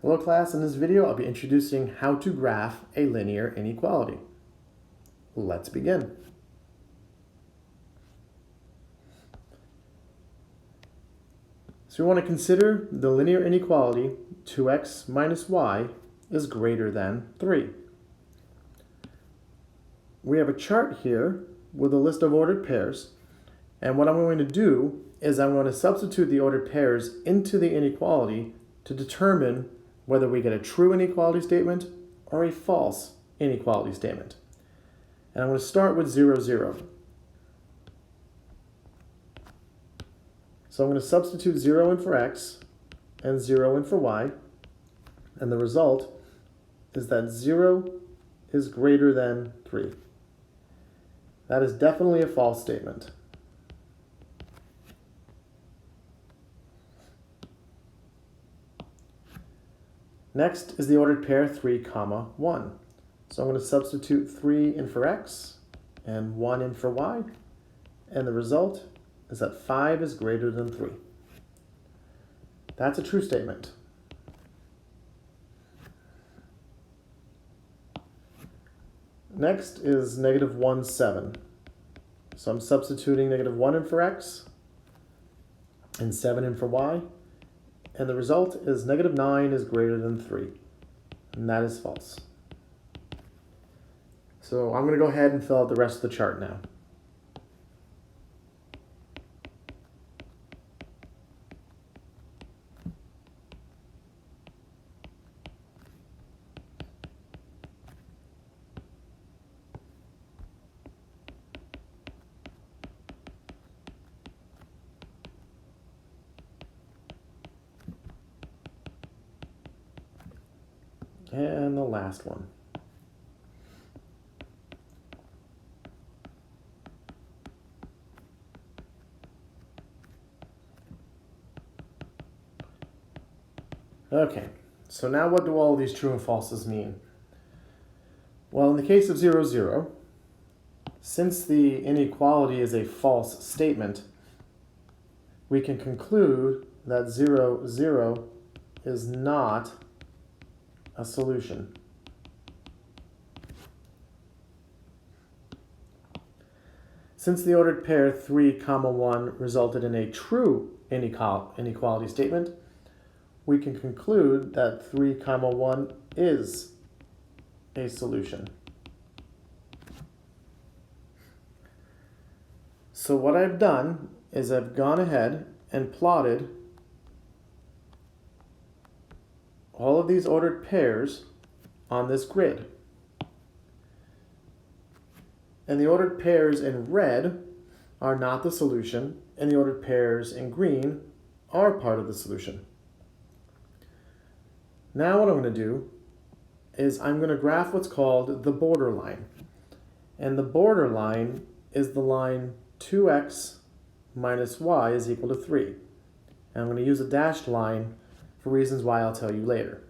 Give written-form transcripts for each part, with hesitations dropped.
Hello class, in this video I'll be introducing how to graph a linear inequality. Let's begin. So we want to consider the linear inequality 2x minus y is greater than 3. We have a chart here with a list of ordered pairs, and what I'm going to do is I'm going to substitute the ordered pairs into the inequality to determine whether we get a true inequality statement or a false inequality statement. And I'm going to start with 0, 0. So I'm going to substitute 0 in for x and 0 in for y, and the result is that 0 is greater than 3. That is definitely a false statement. Next is the ordered pair 3, 1. So I'm going to substitute 3 in for x and 1 in for y, and the result is that 5 is greater than 3. That's a true statement. Next is negative 1, 7. So I'm substituting negative 1 in for x and 7 in for y, and the result is negative 9 is greater than 3, and that is false. So I'm going to go ahead and fill out the rest of the chart now. And the last one. Okay, so now what do all these true and falses mean? Well, in the case of 0, 0, since the inequality is a false statement, we can conclude that 0, 0 is not a solution. Since the ordered pair 3, 1 resulted in a true inequality statement, we can conclude that 3, 1 is a solution. So what I've done is I've gone ahead and plotted all of these ordered pairs on this grid. And the ordered pairs in red are not the solution, and the ordered pairs in green are part of the solution. Now what I'm going to do is I'm going to graph what's called the borderline. And the borderline is the line 2x minus y is equal to 3. And I'm going to use a dashed line for reasons why I'll tell you later.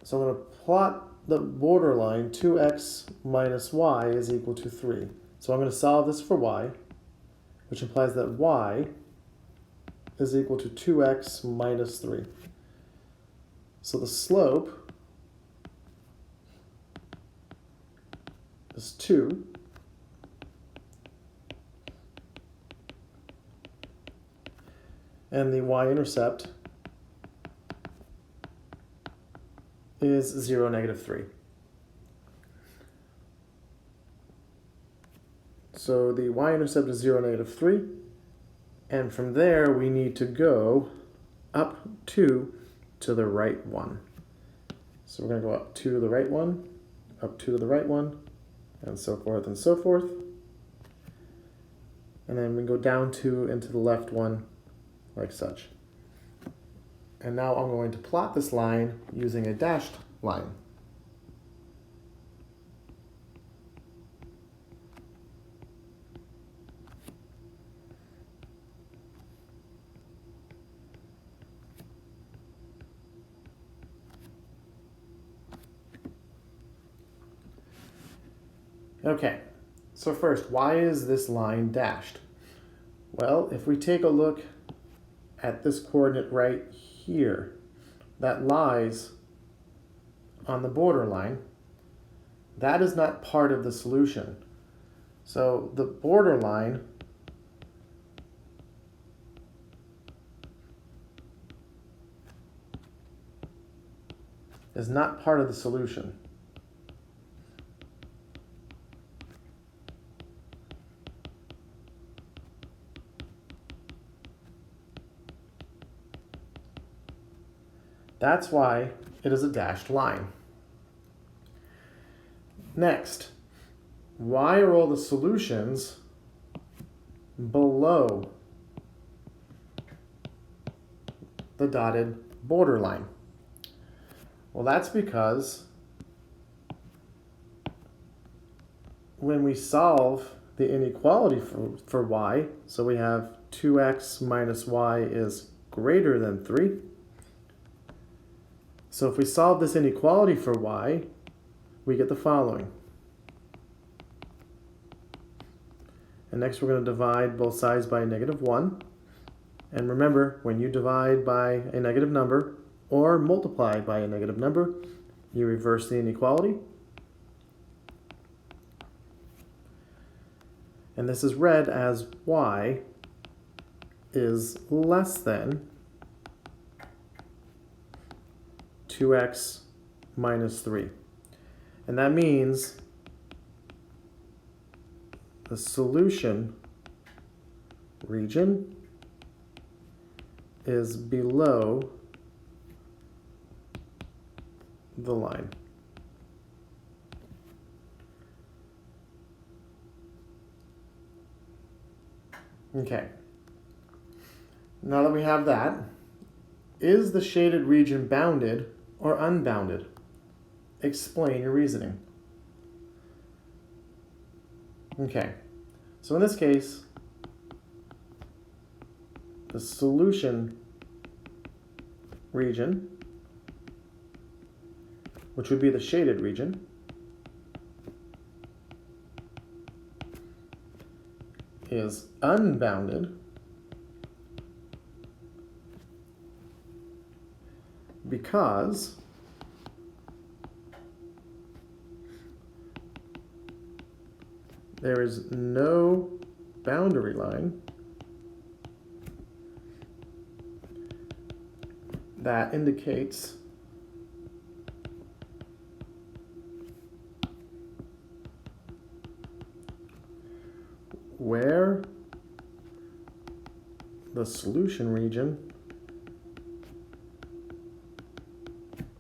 So I'm going to plot the borderline 2x minus y is equal to 3. So I'm going to solve this for y, which implies that y is equal to 2x minus 3. So the slope is 2. And the y-intercept is 0, negative 3. So the y-intercept is 0, negative 3. And from there, we need to go up 2 to the right 1. So we're going to go up 2 to the right 1, up 2 to the right 1, and so forth and so forth. And then we go down 2 into the left 1, like such. And now I'm going to plot this line using a dashed line. Okay, so first, why is this line dashed? Well, if we take a look at this coordinate right here, that lies on the borderline, that is not part of the solution. So the borderline is not part of the solution. That's why it is a dashed line. Next, why are all the solutions below the dotted borderline? Well, that's because when we solve the inequality for y, so we have 2x minus y is greater than 3. So if we solve this inequality for y, we get the following. And next we're going to divide both sides by -1. And remember, when you divide by a negative number or multiply by a negative number, you reverse the inequality. And this is read as y is less than 2x minus 3. And that means the solution region is below the line. Okay. Now that we have that, is the shaded region bounded or unbounded? Explain your reasoning. Okay, so in this case, the solution region, which would be the shaded region, is unbounded because there is no boundary line that indicates where the solution region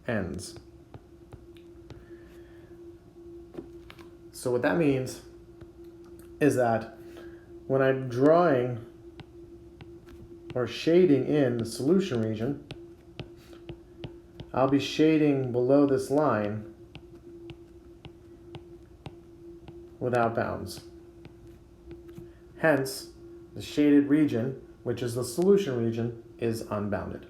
ends. So what that means is that when I'm drawing or shading in the solution region, I'll be shading below this line without bounds. Hence, the shaded region, which is the solution region, is unbounded.